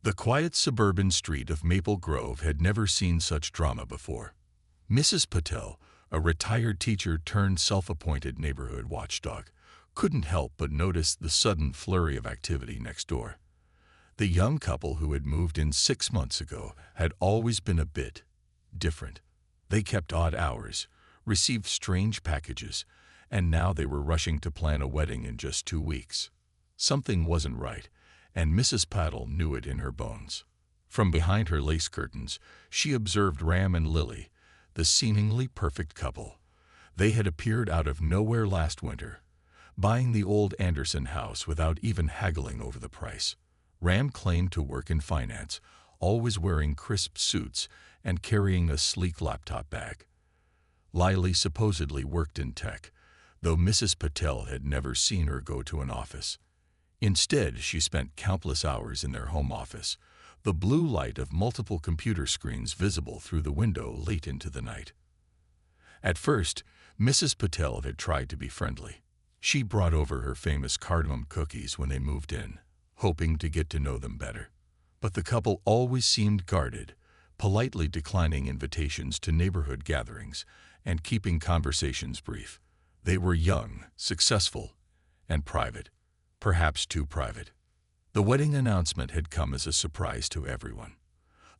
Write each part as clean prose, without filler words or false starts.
The quiet suburban street of Maple Grove had never seen such drama before. Mrs. Patel, a retired teacher turned self-appointed neighborhood watchdog, couldn't help but notice the sudden flurry of activity next door. The young couple who had moved in 6 months ago had always been a bit different. They kept odd hours, received strange packages, and now they were rushing to plan a wedding in just 2 weeks. Something wasn't right, and Mrs. Patel knew it in her bones. From behind her lace curtains, she observed Ram and Lily, the seemingly perfect couple. They had appeared out of nowhere last winter, buying the old Anderson house without even haggling over the price. Ram claimed to work in finance, always wearing crisp suits and carrying a sleek laptop bag. Lily supposedly worked in tech, though Mrs. Patel had never seen her go to an office. Instead, she spent countless hours in their home office, the blue light of multiple computer screens visible through the window late into the night. At first, Mrs. Patel had tried to be friendly. She brought over her famous cardamom cookies when they moved in, hoping to get to know them better. But the couple always seemed guarded, politely declining invitations to neighborhood gatherings and keeping conversations brief. They were young, successful, and private, perhaps too private. The wedding announcement had come as a surprise to everyone.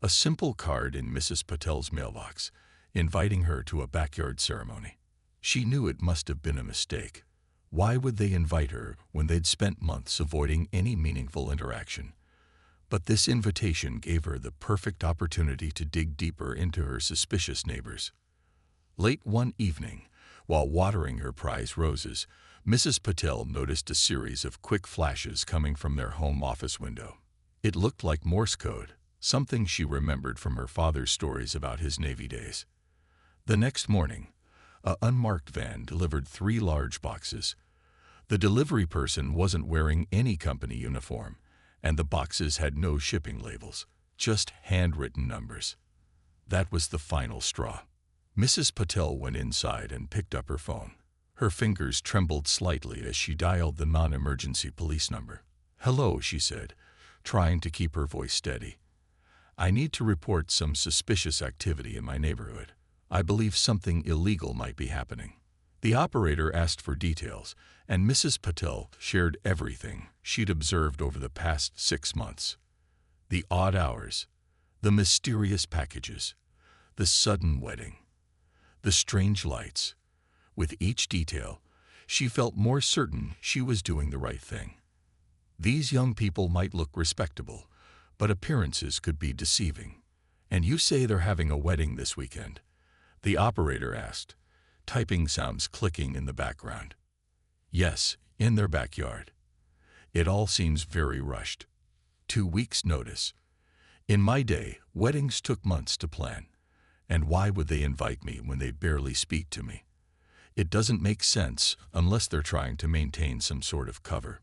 A simple card in Mrs. Patel's mailbox, inviting her to a backyard ceremony. She knew it must have been a mistake. Why would they invite her when they'd spent months avoiding any meaningful interaction? But this invitation gave her the perfect opportunity to dig deeper into her suspicious neighbors. Late one evening, while watering her prize roses, Mrs. Patel noticed a series of quick flashes coming from their home office window. It looked like Morse code, something she remembered from her father's stories about his Navy days. The next morning, an unmarked van delivered 3 large boxes. The delivery person wasn't wearing any company uniform, and the boxes had no shipping labels, just handwritten numbers. That was the final straw. Mrs. Patel went inside and picked up her phone. Her fingers trembled slightly as she dialed the non-emergency police number. "Hello," she said, trying to keep her voice steady. "I need to report some suspicious activity in my neighborhood. I believe something illegal might be happening." The operator asked for details, and Mrs. Patel shared everything she'd observed over the past 6 months. The odd hours, the mysterious packages, the sudden wedding, the strange lights. With each detail, she felt more certain she was doing the right thing. These young people might look respectable, but appearances could be deceiving. "And you say they're having a wedding this weekend?" the operator asked, typing sounds clicking in the background. "Yes, in their backyard. It all seems very rushed. 2 weeks' notice. In my day, weddings took months to plan. And why would they invite me when they barely speak to me? It doesn't make sense unless they're trying to maintain some sort of cover."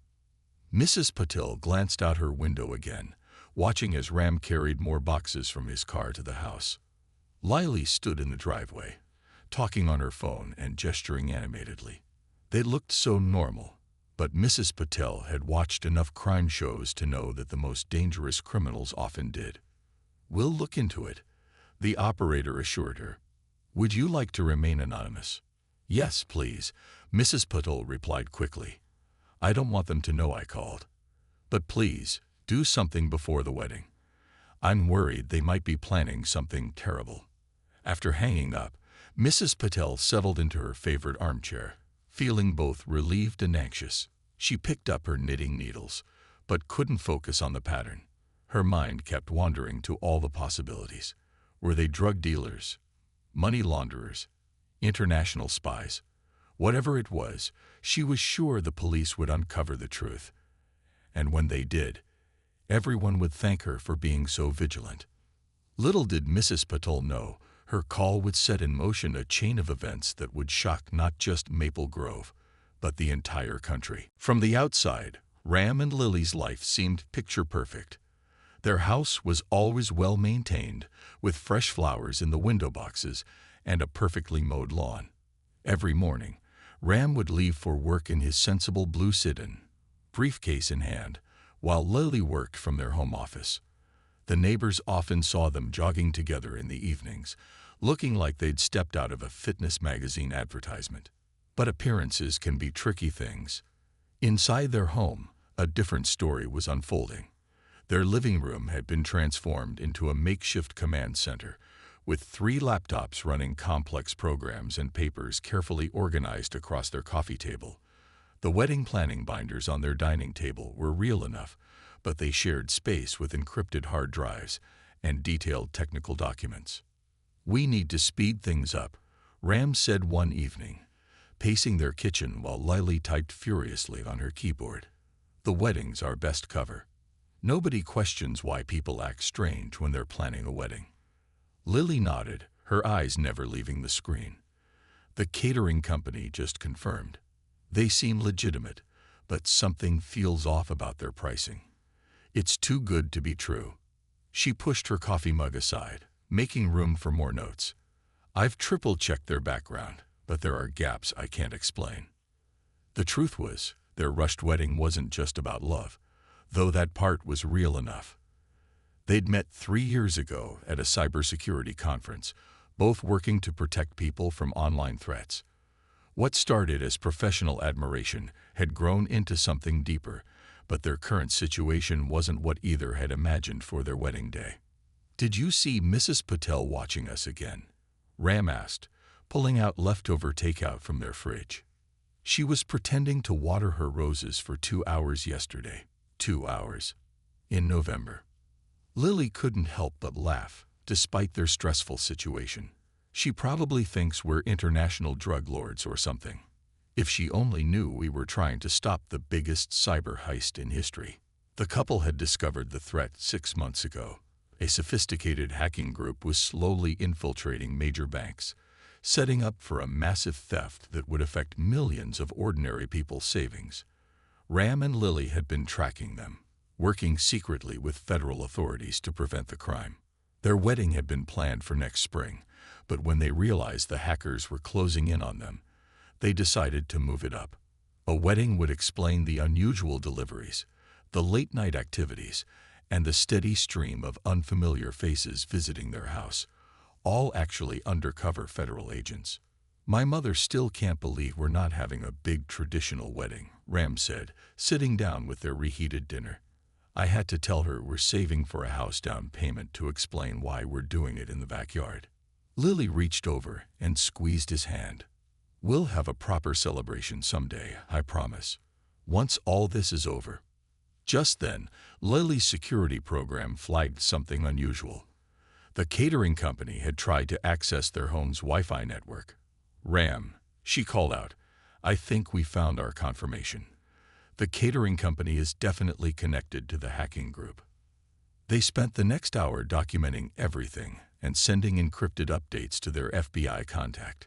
Mrs. Patel glanced out her window again, watching as Ram carried more boxes from his car to the house. Lily stood in the driveway, talking on her phone and gesturing animatedly. They looked so normal, but Mrs. Patel had watched enough crime shows to know that the most dangerous criminals often did. "We'll look into it," the operator assured her. "Would you like to remain anonymous?" "Yes, please," Mrs. Patel replied quickly. "I don't want them to know I called. But please, do something before the wedding. I'm worried they might be planning something terrible." After hanging up, Mrs. Patel settled into her favorite armchair, feeling both relieved and anxious. She picked up her knitting needles, but couldn't focus on the pattern. Her mind kept wandering to all the possibilities. Were they drug dealers, money launderers, international spies? Whatever it was, she was sure the police would uncover the truth. And when they did, everyone would thank her for being so vigilant. Little did Mrs. Patel know, her call would set in motion a chain of events that would shock not just Maple Grove, but the entire country. From the outside, Ram and Lily's life seemed picture perfect. Their house was always well maintained, with fresh flowers in the window boxes and a perfectly mowed lawn. Every morning, Ram would leave for work in his sensible blue sedan, briefcase in hand, while Lily worked from their home office. The neighbors often saw them jogging together in the evenings, looking like they'd stepped out of a fitness magazine advertisement. But appearances can be tricky things. Inside their home, a different story was unfolding. Their living room had been transformed into a makeshift command center, with 3 laptops running complex programs and papers carefully organized across their coffee table. The wedding planning binders on their dining table were real enough, but they shared space with encrypted hard drives and detailed technical documents. "We need to speed things up," Ram said one evening, pacing their kitchen while Lily typed furiously on her keyboard. "The wedding's our best cover. Nobody questions why people act strange when they're planning a wedding." Lily nodded, her eyes never leaving the screen. The catering company just confirmed. They seem legitimate, but something feels off about their pricing. It's too good to be true. She pushed her coffee mug aside, making room for more notes. "I've triple-checked their background, but there are gaps I can't explain." The truth was, their rushed wedding wasn't just about love, though that part was real enough. They'd met 3 years ago at a cybersecurity conference, both working to protect people from online threats. What started as professional admiration had grown into something deeper, but their current situation wasn't what either had imagined for their wedding day. "Did you see Mrs. Patel watching us again?" Ram asked, pulling out leftover takeout from their fridge. "She was pretending to water her roses for 2 hours yesterday." 2 hours. In November. Lily couldn't help but laugh, despite their stressful situation. "She probably thinks we're international drug lords or something. If she only knew we were trying to stop the biggest cyber heist in history." The couple had discovered the threat 6 months ago. A sophisticated hacking group was slowly infiltrating major banks, setting up for a massive theft that would affect millions of ordinary people's savings. Ram and Lily had been tracking them, working secretly with federal authorities to prevent the crime. Their wedding had been planned for next spring, but when they realized the hackers were closing in on them, they decided to move it up. A wedding would explain the unusual deliveries, the late-night activities, and the steady stream of unfamiliar faces visiting their house, all actually undercover federal agents. "My mother still can't believe we're not having a big traditional wedding," Ram said, sitting down with their reheated dinner. "I had to tell her we're saving for a house down payment to explain why we're doing it in the backyard." Lily reached over and squeezed his hand. "We'll have a proper celebration someday, I promise. Once all this is over." Just then, Lily's security program flagged something unusual. The catering company had tried to access their home's Wi-Fi network. "Ram," she called out, "I think we found our confirmation. The catering company is definitely connected to the hacking group." They spent the next hour documenting everything and sending encrypted updates to their FBI contact.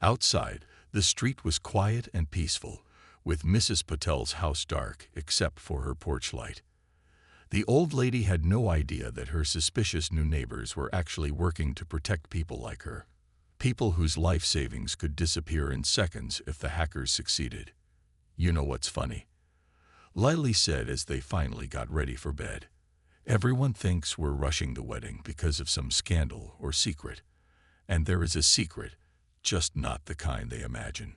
Outside, the street was quiet and peaceful, with Mrs. Patel's house dark except for her porch light. The old lady had no idea that her suspicious new neighbors were actually working to protect people like her. People whose life savings could disappear in seconds if the hackers succeeded. "You know what's funny?" Lily said as they finally got ready for bed. "Everyone thinks we're rushing the wedding because of some scandal or secret. And there is a secret, just not the kind they imagine."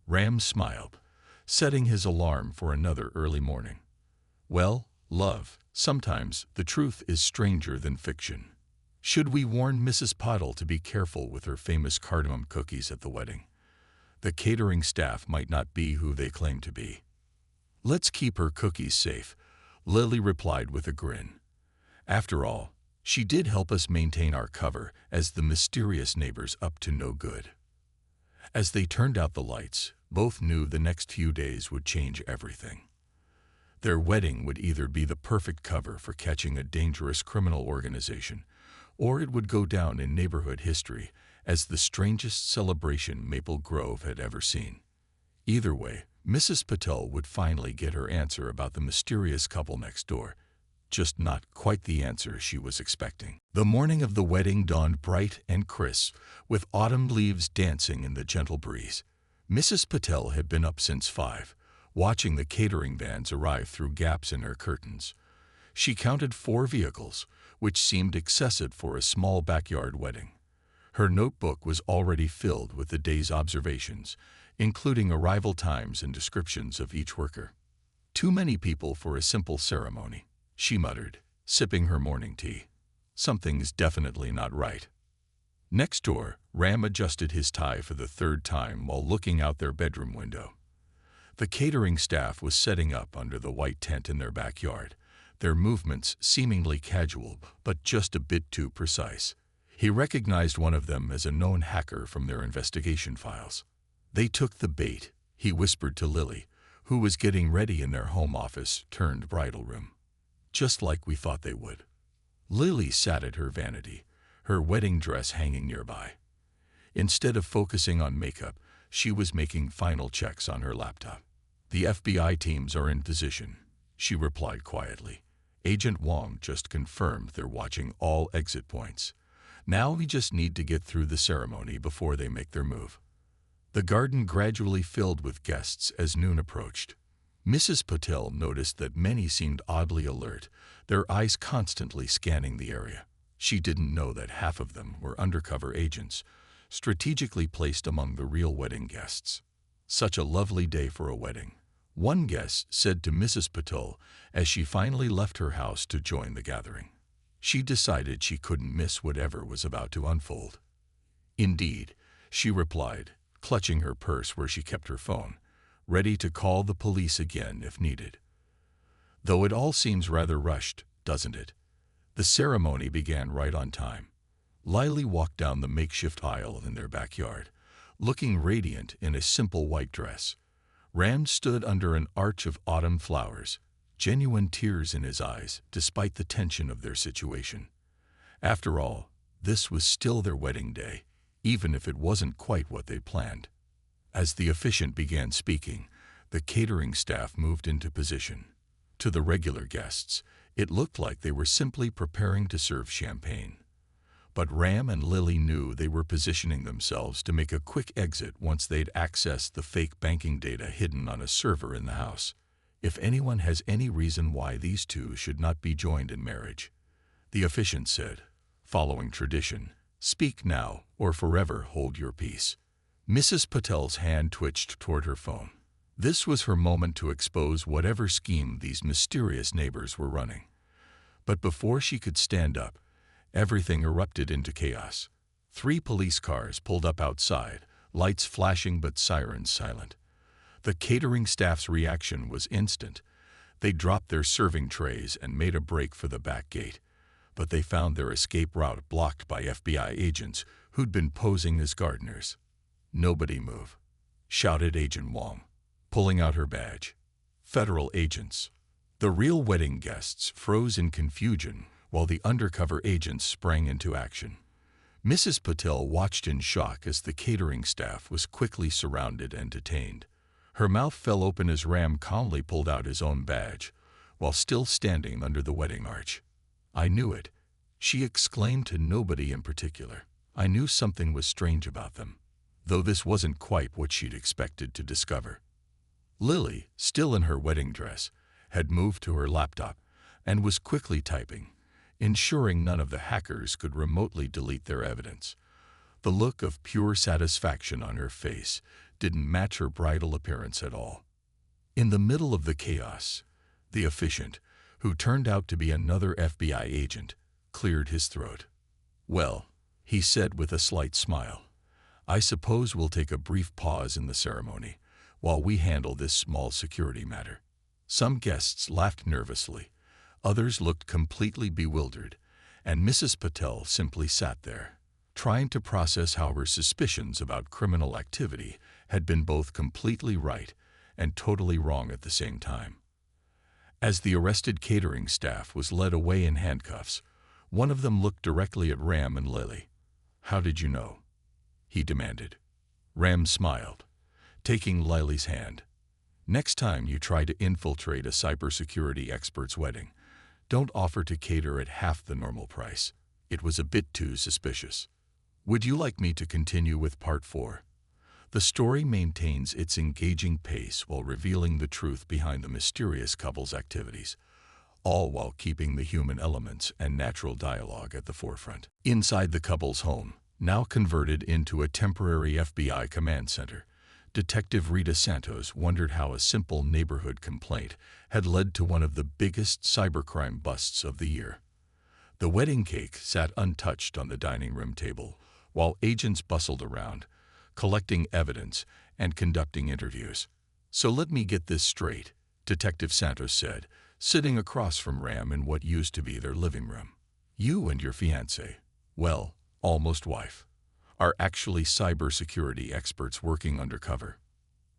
Ram smiled, setting his alarm for another early morning. "Well, love, sometimes the truth is stranger than fiction. Should we warn Mrs. Patel to be careful with her famous cardamom cookies at the wedding? The catering staff might not be who they claim to be." "Let's keep her cookies safe," Lily replied with a grin. After all, she did help us maintain our cover as the mysterious neighbors up to no good. As they turned out the lights, both knew the next few days would change everything. Their wedding would either be the perfect cover for catching a dangerous criminal organization, or it would go down in neighborhood history as the strangest celebration Maple Grove had ever seen. Either way, Mrs. Patel would finally get her answer about the mysterious couple next door, just not quite the answer she was expecting. The morning of the wedding dawned bright and crisp, with autumn leaves dancing in the gentle breeze. Mrs. Patel had been up since 5, watching the catering vans arrive through gaps in her curtains. She counted 4 vehicles, which seemed excessive for a small backyard wedding. Her notebook was already filled with the day's observations, including arrival times and descriptions of each worker. "Too many people for a simple ceremony," she muttered, sipping her morning tea. "Something's definitely not right." Next door, Ram adjusted his tie for the 3rd time while looking out their bedroom window. The catering staff was setting up under the white tent in their backyard, their movements seemingly casual but just a bit too precise. He recognized one of them as a known hacker from their investigation files. "They took the bait," he whispered to Lily, who was getting ready in their home office turned bridal room. "Just like we thought they would." Lily sat at her vanity, her wedding dress hanging nearby. Instead of focusing on makeup, she was making final checks on her laptop. "The FBI teams are in position," she replied quietly. "Agent Wong just confirmed they're watching all exit points. Now we just need to get through the ceremony before they make their move." The garden gradually filled with guests as noon approached. Mrs. Patel noticed that many seemed oddly alert, their eyes constantly scanning the area. She didn't know that half of them were undercover agents, strategically placed among the real wedding guests. "Such a lovely day for a wedding," one guest said to Mrs. Patel as she finally left her house to join the gathering. She decided she couldn't miss whatever was about to unfold. "Indeed," she replied, clutching her purse where she kept her phone, ready to call the police again if needed. Though it all seems rather rushed, doesn't it? The ceremony began right on time. Lily walked down the makeshift aisle in their backyard, looking radiant in a simple white dress. Ram stood under an arch of autumn flowers, genuine tears in his eyes despite the tension of their situation. After all, this was still their wedding day, even if it wasn't quite what they planned. As the officiant began speaking, the catering staff moved into position. To the regular guests, it looked like they were simply preparing to serve champagne. But Ram and Lily knew they were positioning themselves to make a quick exit once they'd accessed the fake banking data hidden on a server in the house. "If anyone has any reason why these two should not be joined in marriage," the officiant said, following tradition, "speak now or forever hold your peace." Mrs. Patel's hand twitched toward her phone. This was her moment to expose whatever scheme these mysterious neighbors were running. But before she could stand up, everything erupted into chaos. 3 police cars pulled up outside, lights flashing but sirens silent. The catering staff's reaction was instant. They dropped their serving trays and made a break for the back gate, but they found their escape route blocked by FBI agents who'd been posing as gardeners. "Nobody move," shouted Agent Wong, pulling out her badge. "Federal agents." The real wedding guests froze in confusion while the undercover agents sprang into action. Mrs. Patel watched in shock as the catering staff was quickly surrounded and detained. Her mouth fell open as Ram calmly pulled out his own badge, while still standing under the wedding arch. "I knew it," she exclaimed to nobody in particular. "I knew something was strange about them," though this wasn't quite what she'd expected to discover. Lily, still in her wedding dress, had moved to her laptop and was quickly typing, ensuring none of the hackers could remotely delete their evidence. The look of pure satisfaction on her face didn't match her bridal appearance at all. In the middle of the chaos, the officiant, who turned out to be another FBI agent, cleared his throat. "Well," he said with a slight smile, "I suppose we'll take a brief pause in the ceremony while we handle this small security matter." Some guests laughed nervously, others looked completely bewildered, and Mrs. Patel simply sat there, trying to process how her suspicions about criminal activity had been both completely right and totally wrong at the same time. As the arrested catering staff was led away in handcuffs, one of them looked directly at Ram and Lily. "How did you know?" he demanded. Ram smiled, taking Lily's hand. "Next time you try to infiltrate a cybersecurity expert's wedding, don't offer to cater at half the normal price. It was a bit too suspicious." Would you like me to continue with part 4? The story maintains its engaging pace while revealing the truth behind the mysterious couple's activities. all while keeping the human elements and natural dialogue at the forefront. Inside the couple's home, now converted into a temporary FBI command center, Detective Rita Santos wondered how a simple neighborhood complaint had led to one of the biggest cybercrime busts of the year. The wedding cake sat untouched on the dining room table, while agents bustled around, collecting evidence and conducting interviews. "So let me get this straight," Detective Santos said, sitting across from Ram in what used to be their living room. "You and your fiancée, well, almost wife, are actually cybersecurity experts working undercover."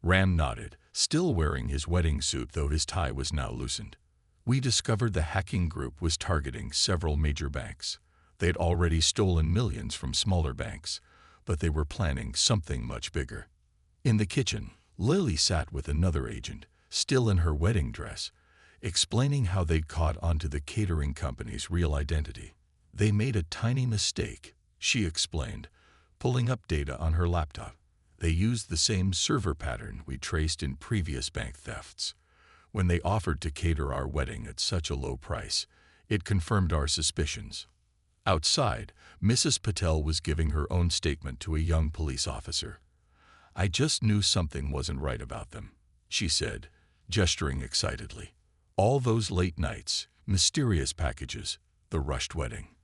Ram nodded, still wearing his wedding suit though his tie was now loosened. "We discovered the hacking group was targeting several major banks. They'd already stolen millions from smaller banks, but they were planning something much bigger." In the kitchen, Lily sat with another agent, still in her wedding dress, explaining how they'd caught onto the catering company's real identity. "They made a tiny mistake," she explained, pulling up data on her laptop. "They used the same server pattern we traced in previous bank thefts. When they offered to cater our wedding at such a low price, it confirmed our suspicions." Outside, Mrs. Patel was giving her own statement to a young police officer. "I just knew something wasn't right about them," she said, gesturing excitedly. "All those late nights, mysterious packages, the rushed wedding.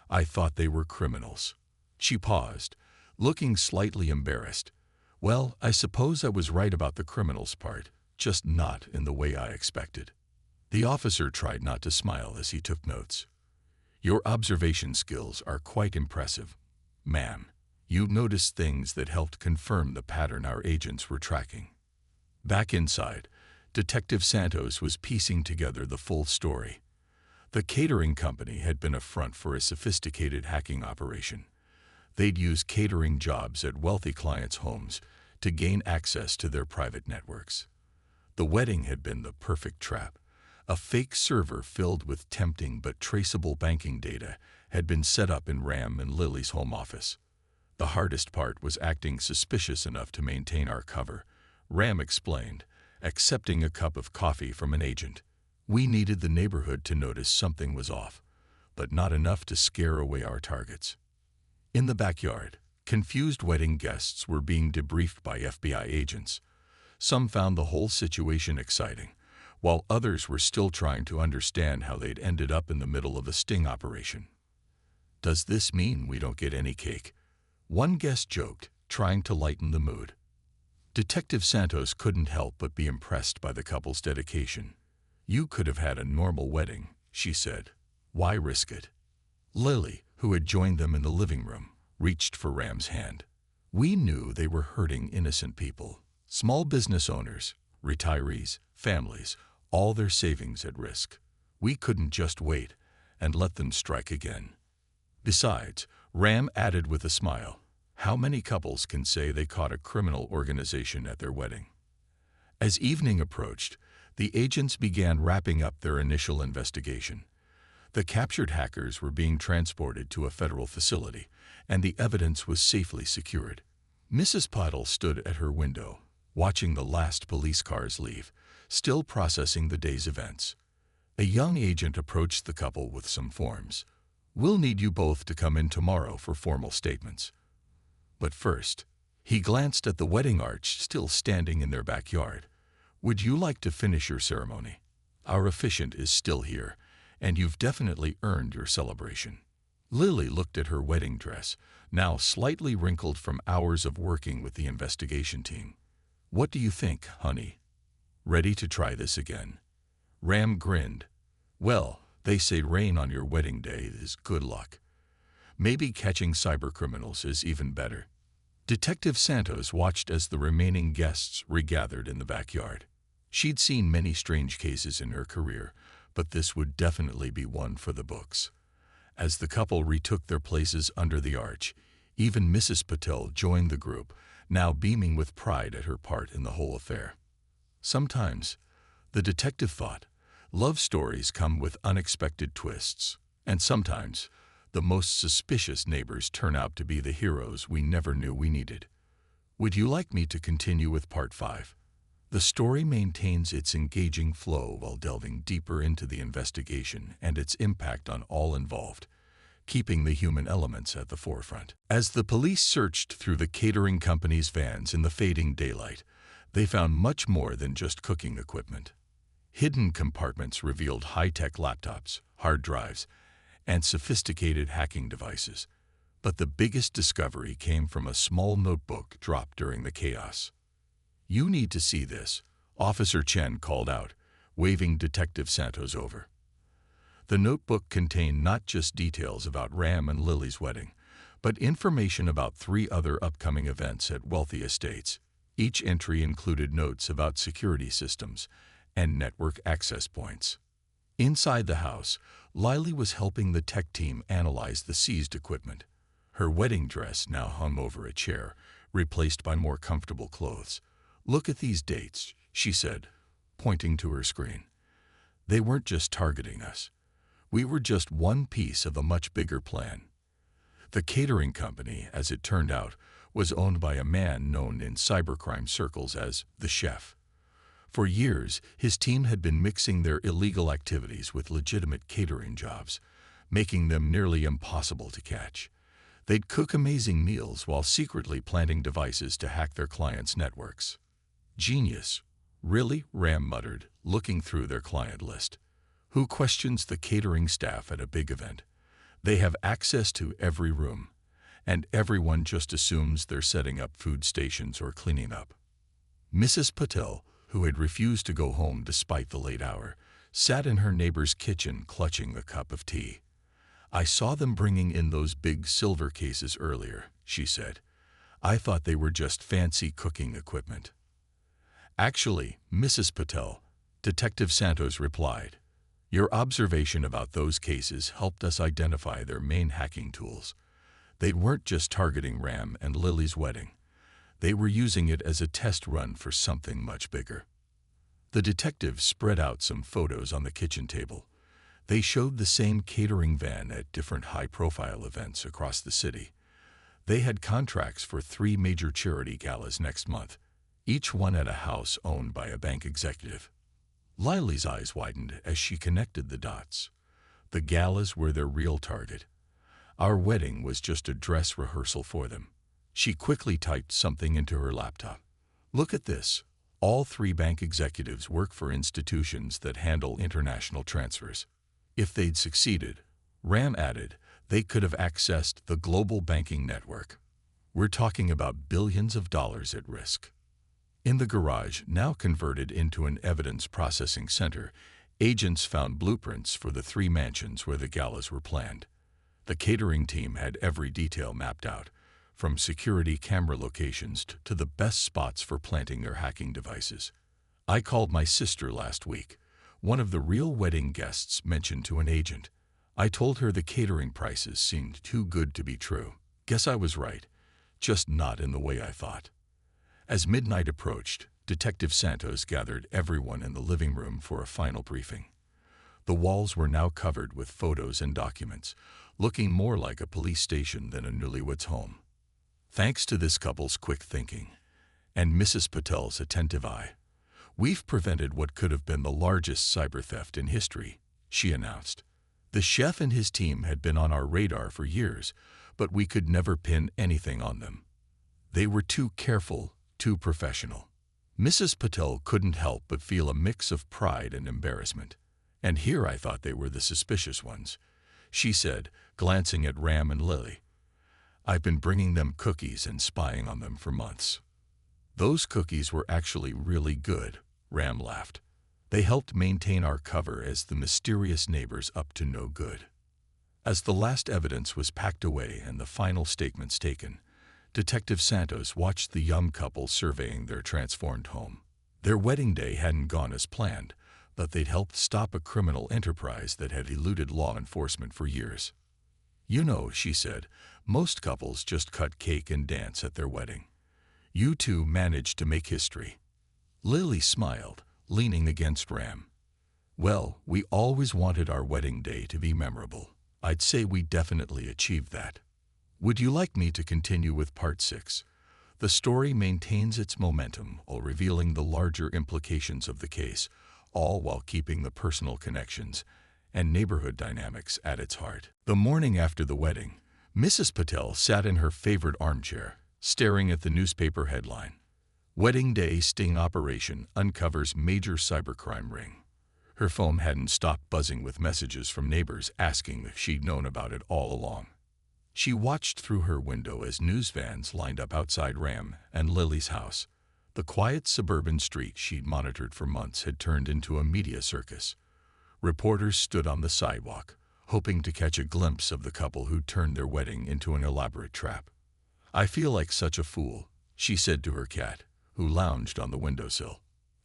I thought they were criminals." She paused, looking slightly embarrassed. "Well, I suppose I was right about the criminals part, just not in the way I expected." The officer tried not to smile as he took notes. "Your observation skills are quite impressive, ma'am. You noticed things that helped confirm the pattern our agents were tracking." Back inside, Detective Santos was piecing together the full story. The catering company had been a front for a sophisticated hacking operation. They'd use catering jobs at wealthy clients' homes to gain access to their private networks. The wedding had been the perfect trap. A fake server filled with tempting but traceable banking data had been set up in Ram and Lily's home office. "The hardest part was acting suspicious enough to maintain our cover," Ram explained, accepting a cup of coffee from an agent. "We needed the neighborhood to notice something was off, but not enough to scare away our targets." In the backyard, confused wedding guests were being debriefed by FBI agents. Some found the whole situation exciting, while others were still trying to understand how they'd ended up in the middle of a sting operation. "Does this mean we don't get any cake?" one guest joked, trying to lighten the mood. Detective Santos couldn't help but be impressed by the couple's dedication. "You could have had a normal wedding," she said. "Why risk it?" Lily, who had joined them in the living room, reached for Ram's hand. "We knew they were hurting innocent people, small business owners, retirees, families, all their savings at risk. We couldn't just wait and let them strike again." Besides, Ram added with a smile, "How many couples can say they caught a criminal organization at their wedding?" As evening approached, the agents began wrapping up their initial investigation. The captured hackers were being transported to a federal facility, and the evidence was safely secured. Mrs. Patel stood at her window, watching the last police cars leave, still processing the day's events. A young agent approached the couple with some forms. "We'll need you both to come in tomorrow for formal statements." But first, he glanced at the wedding arch still standing in their backyard. "Would you like to finish your ceremony? Our officiant is still here, and you've definitely earned your celebration." Lily looked at her wedding dress, now slightly wrinkled from hours of working with the investigation team. "What do you think, honey? Ready to try this again?" Ram grinned. "Well, they say rain on your wedding day is good luck. Maybe catching cybercriminals is even better." Detective Santos watched as the remaining guests regathered in the backyard. She'd seen many strange cases in her career, but this would definitely be one for the books. As the couple retook their places under the arch, even Mrs. Patel joined the group, now beaming with pride at her part in the whole affair. Sometimes, the detective thought, love stories come with unexpected twists, and sometimes, the most suspicious neighbors turn out to be the heroes we never knew we needed. Would you like me to continue with Part 5? The story maintains its engaging flow while delving deeper into the investigation and its impact on all involved, keeping the human elements at the forefront. As the police searched through the catering company's vans in the fading daylight, they found much more than just cooking equipment. Hidden compartments revealed high-tech laptops, hard drives, and sophisticated hacking devices. But the biggest discovery came from a small notebook dropped during the chaos. "You need to see this," Officer Chen called out, waving Detective Santos over. The notebook contained not just details about Ram and Lily's wedding, but information about 3 other upcoming events at wealthy estates. Each entry included notes about security systems and network access points. Inside the house, Lily was helping the tech team analyze the seized equipment. Her wedding dress now hung over a chair, replaced by more comfortable clothes. "Look at these dates," she said, pointing to her screen. "They weren't just targeting us. We were just one piece of a much bigger plan." The catering company, as it turned out, was owned by a man known in cybercrime circles as the Chef. For years, his team had been mixing their illegal activities with legitimate catering jobs, making them nearly impossible to catch. They'd cook amazing meals while secretly planting devices to hack their clients' networks. "Genius. Really?" Ram muttered, looking through their client list. "Who questions the catering staff at a big event? They have access to every room, and everyone just assumes they're setting up food stations or cleaning up." Mrs. Patel, who had refused to go home despite the late hour, sat in her neighbor's kitchen clutching a cup of tea. "I saw them bringing in those big silver cases earlier," she said. "I thought they were just fancy cooking equipment." "Actually, Mrs. Patel," Detective Santos replied, "your observation about those cases helped us identify their main hacking tools. They weren't just targeting Ram and Lily's wedding. They were using it as a test run for something much bigger." The detective spread out some photos on the kitchen table. They showed the same catering van at different high-profile events across the city. They had contracts for 3 major charity galas next month, each one at a house owned by a bank executive. Lily's eyes widened as she connected the dots. The galas were their real target. Our wedding was just a dress rehearsal for them. She quickly typed something into her laptop. "Look at this. All 3 bank executives work for institutions that handle international transfers." If they'd succeeded, Ram added, they could have accessed the global banking network. "We're talking about billions of dollars at risk." In the garage, now converted into an evidence processing center, agents found blueprints for the 3 mansions where the galas were planned. The catering team had every detail mapped out, from security camera locations to the best spots for planting their hacking devices. "I called my sister last week," one of the real wedding guests mentioned to an agent. "I told her the catering prices seemed too good to be true. Guess I was right, just not in the way I thought." As midnight approached, Detective Santos gathered everyone in the living room for a final briefing. The walls were now covered with photos and documents, looking more like a police station than a newlywed's home. Thanks to this couple's quick thinking and Mrs. Patel's attentive eye, we've prevented what could have been the largest cyber theft in history, she announced. The chef and his team had been on our radar for years, but we could never pin anything on them. They were too careful, too professional. Mrs. Patel couldn't help but feel a mix of pride and embarrassment. "And here I thought they were the suspicious ones," she said, glancing at Ram and Lily. "I've been bringing them cookies and spying on them for months." "Those cookies were actually really good," Ram laughed. "They helped maintain our cover as the mysterious neighbors up to no good." As the last evidence was packed away and the final statements taken, Detective Santos watched the young couple surveying their transformed home. Their wedding day hadn't gone as planned, but they'd helped stop a criminal enterprise that had eluded law enforcement for years. "You know," she said, "most couples just cut cake and dance at their wedding. You two managed to make history." Lily smiled, leaning against Ram. "Well, we always wanted our wedding day to be memorable. I'd say we definitely achieved that." "Would you like me to continue with part 6? The story maintains its momentum while revealing the larger implications of the case, all while keeping the personal connections and neighborhood dynamics at its heart. The morning after the wedding, Mrs. Patel sat in her favorite armchair, staring at the newspaper headline, "Wedding Day Sting Operation Uncovers Major Cybercrime Ring." Her phone hadn't stopped buzzing with messages from neighbors asking if she'd known about it all along. She watched through her window as news vans lined up outside Ram and Lily's house. The quiet suburban street she'd monitored for months had turned into a media circus. Reporters stood on the sidewalk, hoping to catch a glimpse of the couple who turned their wedding into an elaborate trap. "I feel like such a fool," she said to her cat, who lounged on the windowsill.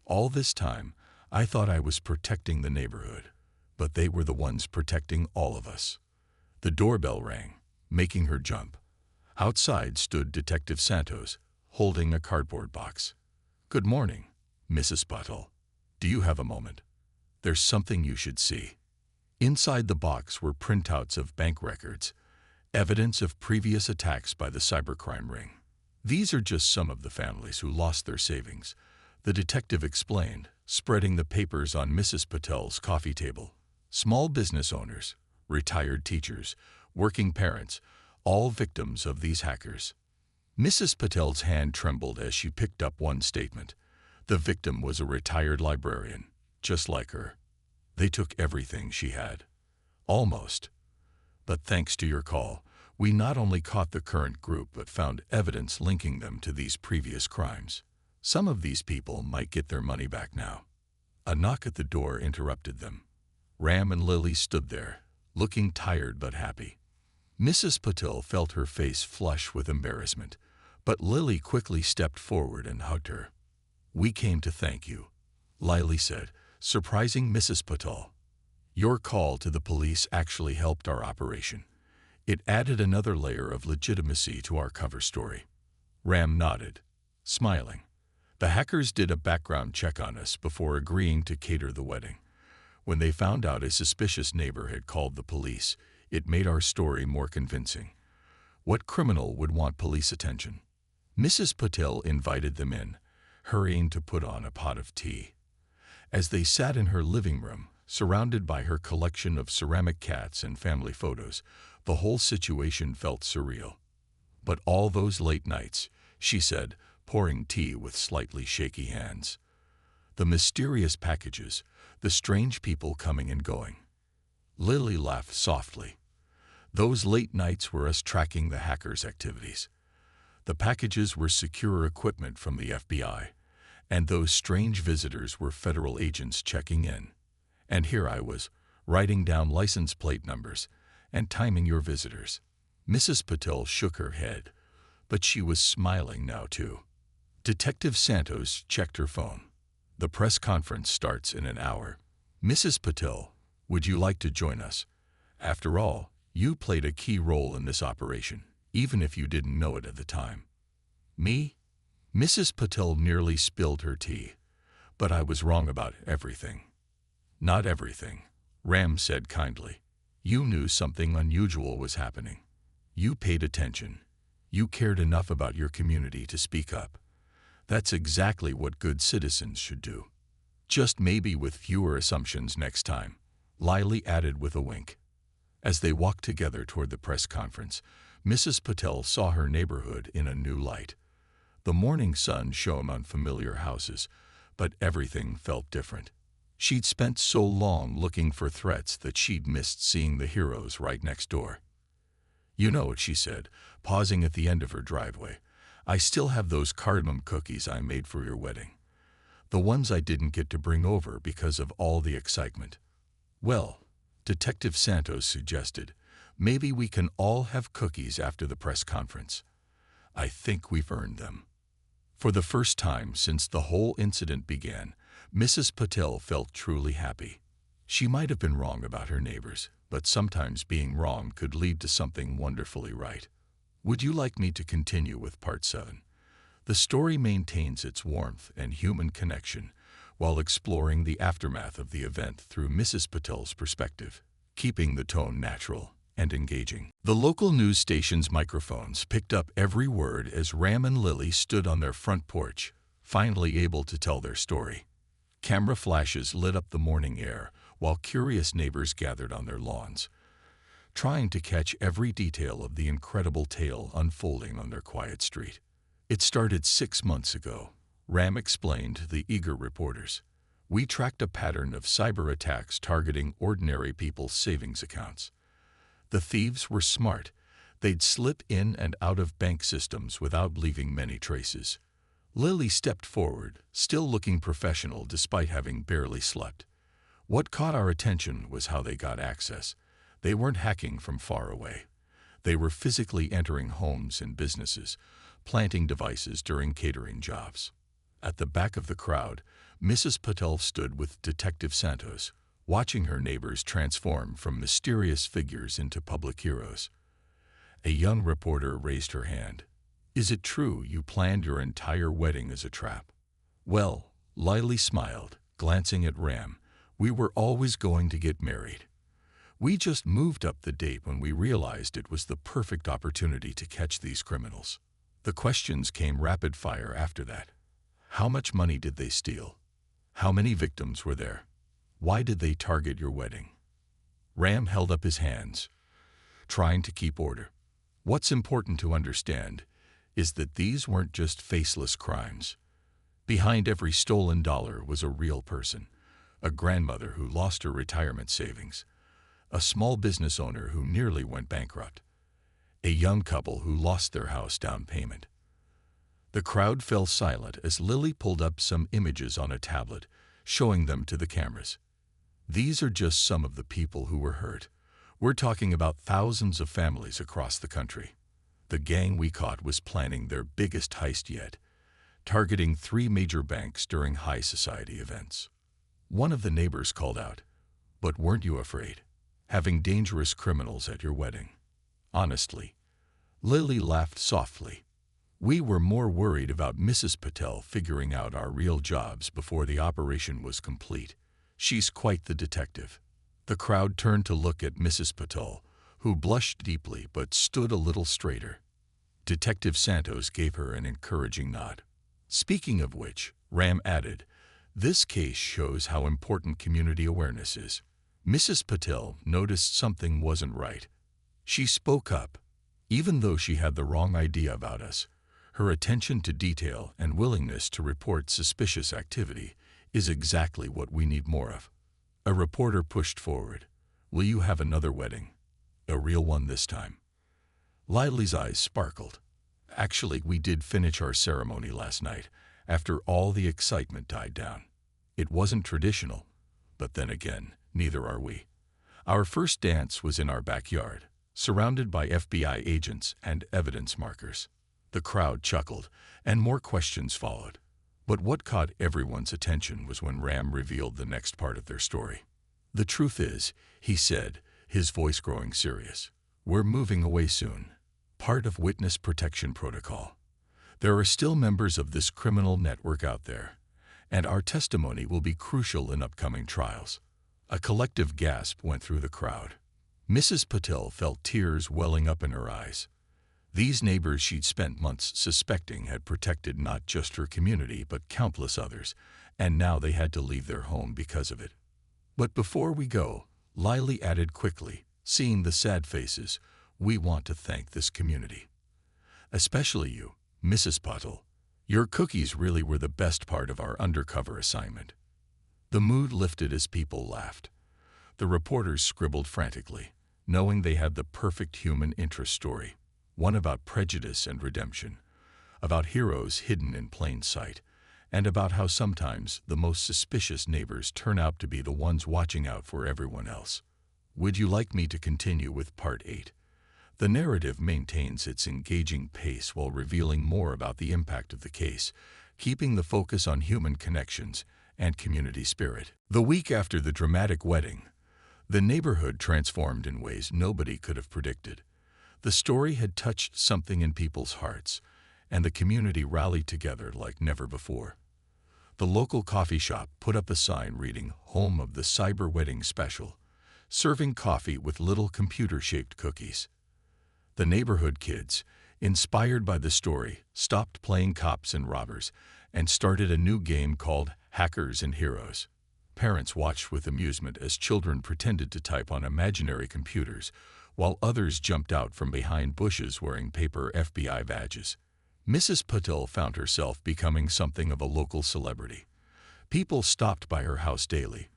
"All this time, I thought I was protecting the neighborhood, but they were the ones protecting all of us." The doorbell rang, making her jump. Outside stood Detective Santos, holding a cardboard box. "Good morning, Mrs. Patel. Do you have a moment? There's something you should see." Inside the box were printouts of bank records, evidence of previous attacks by the cybercrime ring. "These are just some of the families who lost their savings," the detective explained, spreading the papers on Mrs. Patel's coffee table. "Small business owners, retired teachers, working parents, all victims of these hackers." Mrs. Patel's hand trembled as she picked up one statement. The victim was a retired librarian, just like her. "They took everything she had." "Almost. But thanks to your call, we not only caught the current group but found evidence linking them to these previous crimes. Some of these people might get their money back now." A knock at the door interrupted them. Ram and Lily stood there, looking tired but happy. Mrs. Patel felt her face flush with embarrassment, but Lily quickly stepped forward and hugged her. "We came to thank you," Lily said, surprising Mrs. Patel. "Your call to the police actually helped our operation. It added another layer of legitimacy to our cover story." Ram nodded, smiling. "The hackers did a background check on us before agreeing to cater the wedding. When they found out a suspicious neighbor had called the police, it made our story more convincing. What criminal would want police attention?" Mrs. Patel invited them in, hurrying to put on a pot of tea. As they sat in her living room, surrounded by her collection of ceramic cats and family photos, the whole situation felt surreal. "But all those late nights," she said, pouring tea with slightly shaky hands. "The mysterious packages, the strange people coming and going." Lily laughed softly. "Those late nights were us tracking the hackers' activities. The packages were secure equipment from the FBI, and those strange visitors were federal agents checking in. And here I was, writing down license plate numbers and timing your visitors." Mrs. Patel shook her head, but she was smiling now too. Detective Santos checked her phone. "The press conference starts in an hour. Mrs. Patel, would you like to join us? After all, you played a key role in this operation, even if you didn't know it at the time." "Me?" Mrs. Patel nearly spilled her tea. "But I was wrong about everything." "Not everything," Ram said kindly. "You knew something unusual was happening. You paid attention. You cared enough about your community to speak up. That's exactly what good citizens should do. Just maybe with fewer assumptions next time," Lily added with a wink. As they walked together toward the press conference, Mrs. Patel saw her neighborhood in a new light. The morning sun shone on familiar houses, but everything felt different. She'd spent so long looking for threats that she'd missed seeing the heroes right next door. "You know," she said, pausing at the end of her driveway, "I still have those cardamom cookies I made for your wedding. The ones I didn't get to bring over because of all the excitement." "Well," Detective Santos suggested, "maybe we can all have cookies after the press conference. I think we've earned them." For the first time since the whole incident began, Mrs. Patel felt truly happy. She might have been wrong about her neighbors, but sometimes being wrong could lead to something wonderfully right. Would you like me to continue with Part 7? The story maintains its warmth and human connection while exploring the aftermath of the event through Mrs. Patel's perspective, keeping the tone natural and engaging. The local news station's microphones picked up every word as Ram and Lily stood on their front porch, finally able to tell their story. Camera flashes lit up the morning air while curious neighbors gathered on their lawns, trying to catch every detail of the incredible tale unfolding on their quiet street. "It started 6 months ago," Ram explained to the eager reporters. "We tracked a pattern of cyber attacks targeting ordinary people's savings accounts. The thieves were smart. They'd slip in and out of bank systems without leaving many traces." Lily stepped forward, still looking professional despite having barely slept. "What caught our attention was how they got access. They weren't hacking from far away. They were physically entering homes and businesses, planting devices during catering jobs." At the back of the crowd, Mrs. Patel stood with Detective Santos, watching her neighbors transform from mysterious figures into public heroes. A young reporter raised her hand. "Is it true you planned your entire wedding as a trap?" "Well," Lily smiled, glancing at Ram, "we were always going to get married. We just moved up the date when we realized it was the perfect opportunity to catch these criminals." The questions came rapid fire after that. How much money did they steal? How many victims were there? Why did they target your wedding? Ram held up his hands, trying to keep order. "What's important to understand is that these weren't just faceless crimes. Behind every stolen dollar was a real person, a grandmother who lost her retirement savings, a small business owner who nearly went bankrupt, a young couple who lost their house down payment." The crowd fell silent as Lily pulled up some images on a tablet, showing them to the cameras. "These are just some of the people who were hurt. We're talking about thousands of families across the country. The gang we caught was planning their biggest heist yet, targeting 3 major banks during high society events." One of the neighbors called out, "But weren't you afraid, having dangerous criminals at your wedding?" "Honestly," Lily laughed softly, "we were more worried about Mrs. Patel figuring out our real jobs before the operation was complete. She's quite the detective." The crowd turned to look at Mrs. Patel, who blushed deeply but stood a little straighter. Detective Santos gave her an encouraging nod. "Speaking of which," Ram added, "this case shows how important community awareness is." Mrs. Patel noticed something wasn't right. She spoke up. Even though she had the wrong idea about us, her attention to detail and willingness to report suspicious activity is exactly what we need more of. A reporter pushed forward. "Will you have another wedding? A real one this time?" Lily's eyes sparkled. "Actually, we did finish our ceremony last night, after all the excitement died down. It wasn't traditional, but then again, neither are we. Our first dance was in our backyard, surrounded by FBI agents and evidence markers." The crowd chuckled, and more questions followed. But what caught everyone's attention was when Ram revealed the next part of their story. "The truth is," he said, his voice growing serious, "we're moving away soon. Part of witness protection protocol. There are still members of this criminal network out there, and our testimony will be crucial in upcoming trials." A collective gasp went through the crowd. Mrs. Patel felt tears welling up in her eyes. These neighbors she'd spent months suspecting had protected not just her community but countless others, and now they had to leave their home because of it. "But before we go," Lily added quickly, seeing the sad faces, "we want to thank this community. Especially you, Mrs. Patel. Your cookies really were the best part of our undercover assignment." The mood lifted as people laughed. The reporters scribbled frantically, knowing they had the perfect human interest story. One about prejudice and redemption, about heroes hidden in plain sight, and about how sometimes the most suspicious neighbors turn out to be the ones watching out for everyone else. Would you like me to continue with Part 8? The narrative maintains its engaging pace while revealing more about the impact of the case, keeping the focus on human connections and community spirit. The week after the dramatic wedding, the neighborhood transformed in ways nobody could have predicted. The story had touched something in people's hearts, and the community rallied together like never before. The local coffee shop put up a sign reading "Home of the Cyber Wedding Special," serving coffee with little computer-shaped cookies. The neighborhood kids, inspired by the story, stopped playing cops and robbers and started a new game called Hackers and Heroes. Parents watched with amusement as children pretended to type on imaginary computers, while others jumped out from behind bushes wearing paper FBI badges. Mrs. Patel found herself becoming something of a local celebrity. People stopped by her house daily,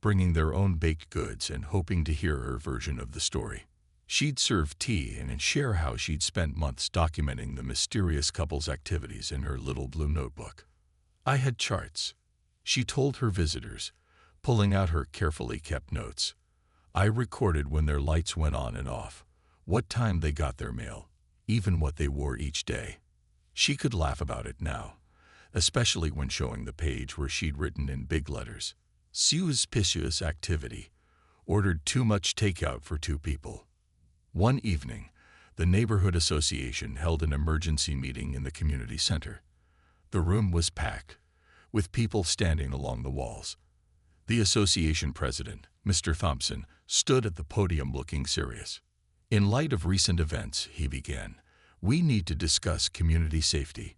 bringing their own baked goods and hoping to hear her version of the story. She'd serve tea and share how she'd spent months documenting the mysterious couple's activities in her little blue notebook. I had charts, she told her visitors, pulling out her carefully kept notes. I recorded when their lights went on and off, what time they got their mail, even what they wore each day. She could laugh about it now, especially when showing the page where she'd written in big letters, "Suspicious activity. Ordered too much takeout for 2 people." One evening, the neighborhood association held an emergency meeting in the community center. The room was packed, with people standing along the walls. The association president, Mr. Thompson, stood at the podium looking serious. "In light of recent events," he began, "we need to discuss community safety.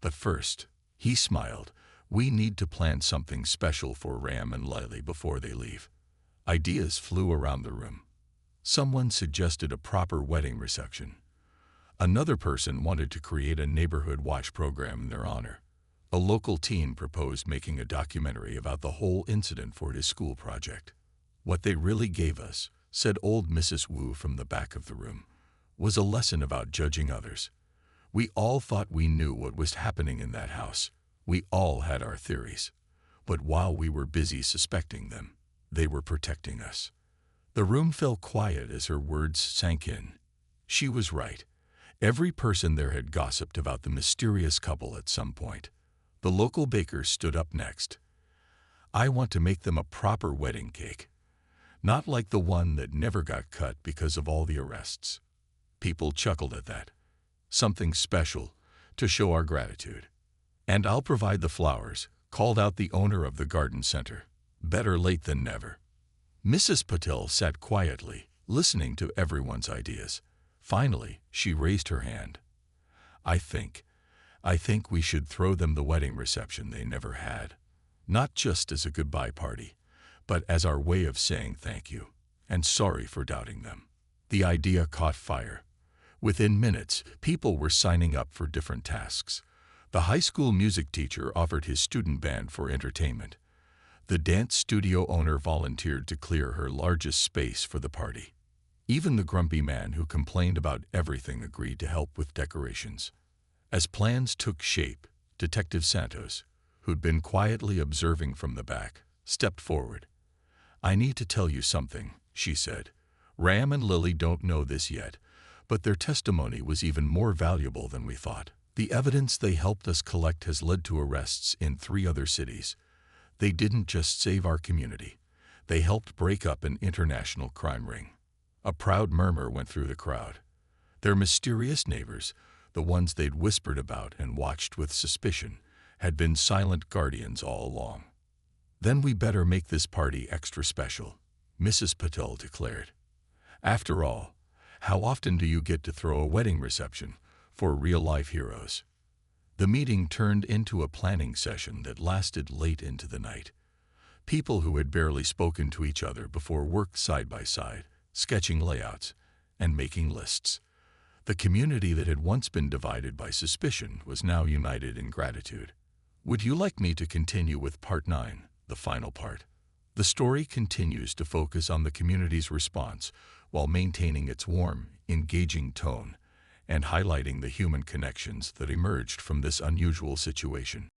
But first," he smiled, "we need to plan something special for Ram and Lily before they leave." Ideas flew around the room. Someone suggested a proper wedding reception. Another person wanted to create a neighborhood watch program in their honor. A local teen proposed making a documentary about the whole incident for his school project. "What they really gave us," said old Mrs. Wu from the back of the room, "was a lesson about judging others. We all thought we knew what was happening in that house. We all had our theories. But while we were busy suspecting them, they were protecting us." The room fell quiet as her words sank in. She was right. Every person there had gossiped about the mysterious couple at some point. The local baker stood up next. "I want to make them a proper wedding cake. Not like the one that never got cut because of all the arrests." People chuckled at that. "Something special, to show our gratitude. And I'll provide the flowers," called out the owner of the garden center. "Better late than never." Mrs. Patel sat quietly, listening to everyone's ideas. Finally, she raised her hand. I think we should throw them the wedding reception they never had. Not just as a goodbye party, but as our way of saying thank you, and sorry for doubting them." The idea caught fire. Within minutes, people were signing up for different tasks. The high school music teacher offered his student band for entertainment. The dance studio owner volunteered to clear her largest space for the party. Even the grumpy man who complained about everything agreed to help with decorations. As plans took shape, Detective Santos, who'd been quietly observing from the back, stepped forward. "I need to tell you something," she said. "Ram and Lily don't know this yet, but their testimony was even more valuable than we thought. The evidence they helped us collect has led to arrests in 3 other cities. They didn't just save our community. They helped break up an international crime ring." A proud murmur went through the crowd. Their mysterious neighbors, the ones they'd whispered about and watched with suspicion, had been silent guardians all along. "Then we better make this party extra special," Mrs. Patel declared. "After all, how often do you get to throw a wedding reception for real-life heroes?" The meeting turned into a planning session that lasted late into the night. People who had barely spoken to each other before worked side by side, sketching layouts and making lists. The community that had once been divided by suspicion was now united in gratitude. Would you like me to continue with Part 9, the final part? The story continues to focus on the community's response while maintaining its warm, engaging tone and highlighting the human connections that emerged from this unusual situation.